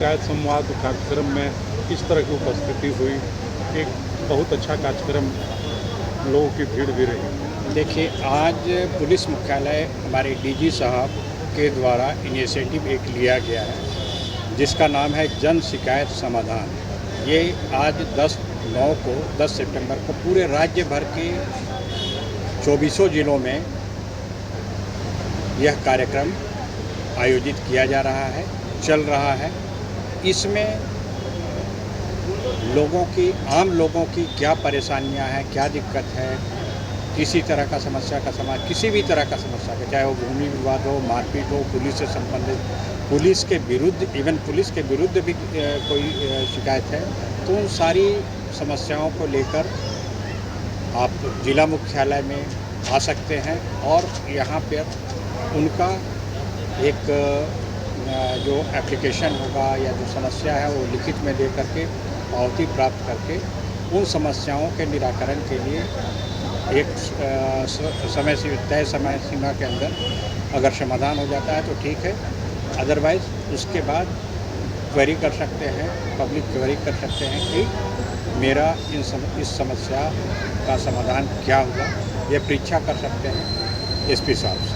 शिकायत संवाद कार्यक्रम में इस तरह की उपस्थिति हुई, एक बहुत अच्छा कार्यक्रम, लोगों की भीड़ भी रही। देखिए, आज पुलिस मुख्यालय हमारे डीजी साहब के द्वारा इनिशिएटिव एक लिया गया है जिसका नाम है जन शिकायत समाधान। ये आज 10 सितंबर को पूरे राज्य भर के 24 जिलों में यह कार्यक्रम आयोजित किया जा रहा है, चल रहा है। इसमें आम लोगों की क्या परेशानियां हैं, क्या दिक्कत है, किसी तरह का समस्या का समाधान, किसी भी तरह का समस्या का, चाहे वो भूमि विवाद हो, मारपीट हो, पुलिस से संबंधित, पुलिस के विरुद्ध भी कोई शिकायत है, तो उन सारी समस्याओं को लेकर आप जिला मुख्यालय में आ सकते हैं और यहाँ पर उनका एक जो एप्लीकेशन होगा या जो समस्या है वो लिखित में दे करके पावती प्राप्त करके उन समस्याओं के निराकरण के लिए एक तय समय सीमा के अंदर अगर समाधान हो जाता है तो ठीक है, अदरवाइज़ उसके बाद क्वेरी कर सकते हैं, पब्लिक क्वेरी कर सकते हैं कि मेरा इस समस्या का समाधान क्या हुआ, ये परीक्षा कर सकते हैं एसपी साहब से।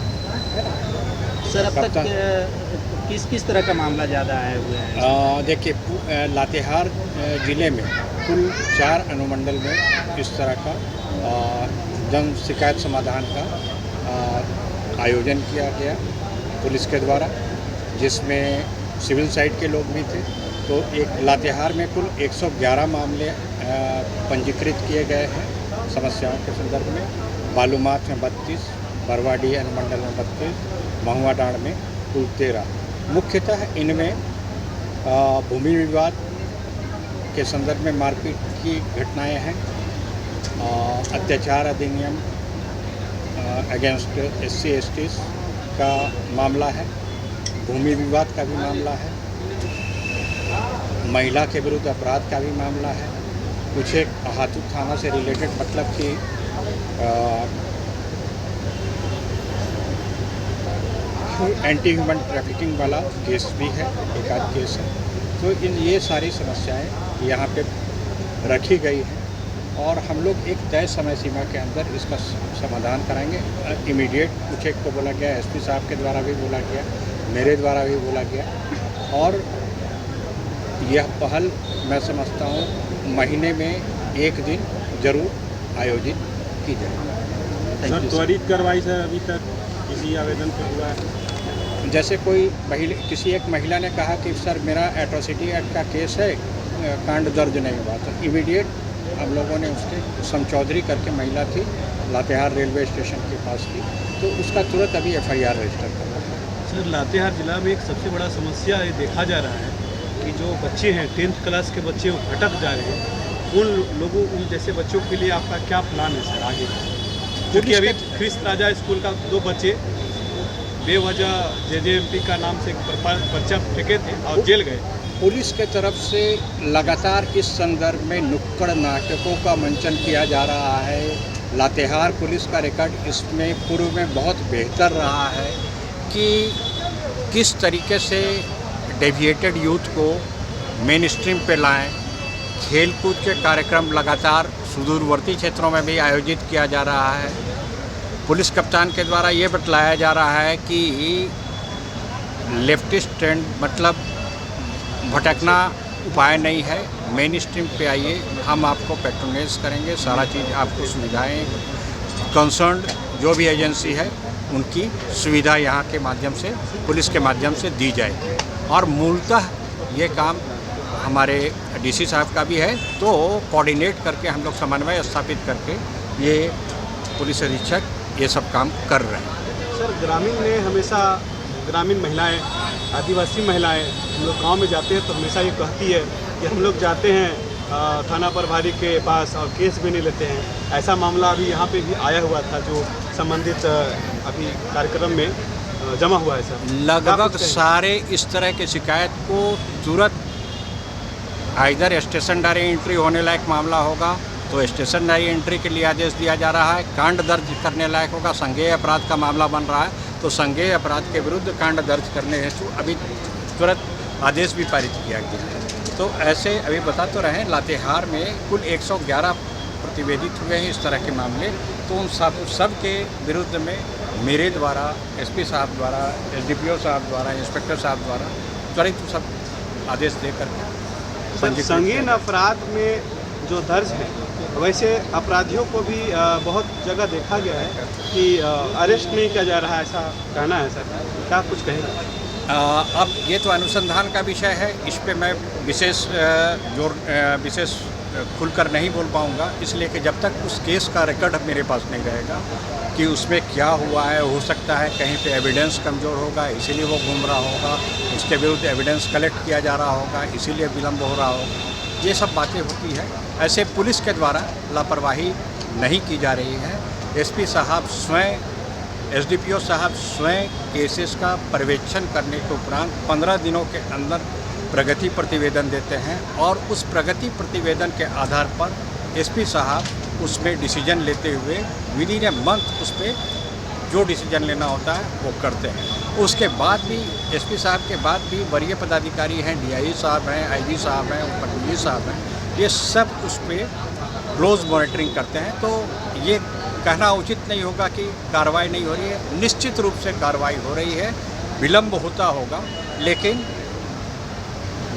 सर, अब तक किस तरह का मामला ज़्यादा आए हुए हैं? देखिए, लातेहार ज़िले में कुल 4 अनुमंडल में इस तरह का जन शिकायत समाधान का आयोजन किया गया पुलिस के द्वारा, जिसमें सिविल साइड के लोग भी थे। तो एक लातेहार में कुल 111 मामले पंजीकृत किए गए हैं समस्याओं के संदर्भ में। बालूमाथ में 32, बरवाडीह अनुमंडल में 32, महुआ डांड में कुल 13। मुख्यतः इनमें भूमि विवाद के संदर्भ में मारपीट की घटनाएं हैं, अत्याचार अधिनियम अगेंस्ट SC STs का मामला है, भूमि विवाद का भी मामला है, महिला के विरुद्ध अपराध का भी मामला है, कुछ एक हाथू थाना से रिलेटेड मतलब कि एंटी ह्यूमन ट्रैफिकिंग वाला केस भी है, एक आध केस है। तो ये सारी समस्याएं यहाँ पे रखी गई हैं और हम लोग एक तय समय सीमा के अंदर इसका समाधान कराएंगे। इमीडिएट कुछ एक को बोला गया, SP साहब के द्वारा भी बोला गया, मेरे द्वारा भी बोला गया, और यह पहल मैं समझता हूँ महीने में एक दिन जरूर आयोजित की जाए। सर, त्वरित कार्रवाई सर अभी तक किसी आवेदन पर हुआ है? जैसे किसी एक महिला ने कहा कि सर मेरा एट्रोसिटी एक्ट का केस है, कांड दर्ज नहीं हुआ, तो इमीडिएट हम लोगों ने उसके समचौधरी करके महिला थी, लातेहार रेलवे स्टेशन के पास की, तो उसका तुरंत अभी FIR रजिस्टर कर रहा है। सर, लातेहार जिला में एक सबसे बड़ा समस्या ये देखा जा रहा है कि जो बच्चे हैं 10th क्लास के बच्चे वो भटक जा रहे हैं। उन जैसे बच्चों के लिए आपका क्या प्लान है सर आगे? क्योंकि अभी ख्रिस्त राजा स्कूल का 2 बच्चे बेवजह JJMP का नाम से पर्चा फेंके थे और जेल गए। पुलिस के तरफ से लगातार इस संदर्भ में नुक्कड़ नाटकों का मंचन किया जा रहा है। लातेहार पुलिस का रिकॉर्ड इसमें पूर्व में बहुत बेहतर रहा है कि किस तरीके से डेविएटेड यूथ को मेन स्ट्रीम पे लाएं। खेलकूद के कार्यक्रम लगातार सुदूरवर्ती क्षेत्रों में भी आयोजित किया जा रहा है। पुलिस कप्तान के द्वारा ये बतलाया जा रहा है कि लेफ्टिस्ट ट्रेंड मतलब भटकना उपाय नहीं है, मेन स्ट्रीम पे आइए, हम आपको पैट्रोनाइज करेंगे, सारा चीज़ आपको सुविधाएं कंसर्न्ड जो भी एजेंसी है उनकी सुविधा यहाँ के माध्यम से, पुलिस के माध्यम से दी जाएगी। और मूलतः ये काम हमारे DC साहब का भी है, तो कोऑर्डिनेट करके हम लोग समन्वय स्थापित करके ये पुलिस अधीक्षक ये सब काम कर रहे हैं। सर, ग्रामीण महिलाएं, आदिवासी महिलाएं, हम लोग गांव में जाते हैं तो हमेशा ये कहती है कि हम लोग जाते हैं थाना प्रभारी के पास और केस भी नहीं लेते हैं। ऐसा मामला अभी यहाँ पे भी आया हुआ था जो संबंधित अभी कार्यक्रम में जमा हुआ है सर। लगभग सारे इस तरह की शिकायत को तुरंत आइदर स्टेशन डायरी एंट्री होने लायक मामला होगा तो स्टेशन डायरी एंट्री के लिए आदेश दिया जा रहा है, कांड दर्ज करने लायक होगा, संज्ञेय अपराध का मामला बन रहा है तो संज्ञेय अपराध के विरुद्ध कांड दर्ज करने हेतु अभी तुरंत आदेश भी पारित किया गया है। तो ऐसे अभी बता तो रहे हैं, लातेहार में कुल 111 प्रतिवेदित हुए हैं इस तरह के मामले। तो उन सब के विरुद्ध में मेरे द्वारा, एसपी साहब द्वारा, एसडीपीओ साहब द्वारा, इंस्पेक्टर साहब द्वारा त्वरित सब आदेश देकर सर, संगीन अपराध में जो दर्ज है, वैसे अपराधियों को भी बहुत जगह देखा गया है कि अरेस्ट नहीं किया जा रहा है, ऐसा कहना है सर, क्या कुछ कहेंगे? अब ये तो अनुसंधान का विषय है, इस पे मैं विशेष खुलकर नहीं बोल पाऊँगा, इसलिए कि जब तक उस केस का रिकॉर्ड मेरे पास नहीं रहेगा कि उसमें क्या हुआ है। हो सकता है कहीं पे एविडेंस कमज़ोर होगा, इसीलिए वो घूम रहा होगा, उसके विरुद्ध एविडेंस कलेक्ट किया जा रहा होगा, इसीलिए विलम्ब हो रहा होगा। ये सब बातें होती है। ऐसे पुलिस के द्वारा लापरवाही नहीं की जा रही है। एसपी साहब स्वयं, एसडीपीओ साहब स्वयं केसेस का पर्यवेक्षण करने के उपरांत 15 दिनों के अंदर प्रगति प्रतिवेदन देते हैं और उस प्रगति प्रतिवेदन के आधार पर एसपी साहब उसमें डिसीजन लेते हुए विदिन ए मंथ उस पर जो डिसीजन लेना होता है वो करते हैं। उसके बाद भी एसपी साहब के बाद भी वरीय पदाधिकारी हैं, डीआई साहब हैं, आईजी साहब हैं, उपपुलिस साहब हैं, ये सब उस पर क्लोज मॉनिटरिंग करते हैं। तो ये कहना उचित नहीं होगा कि कार्रवाई नहीं हो रही है। निश्चित रूप से कार्रवाई हो रही है, विलम्ब होता होगा, लेकिन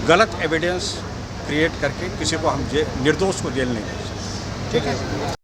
गलत एविडेंस क्रिएट करके किसी को हम निर्दोष को जेल नहीं दे सकते। ठीक है।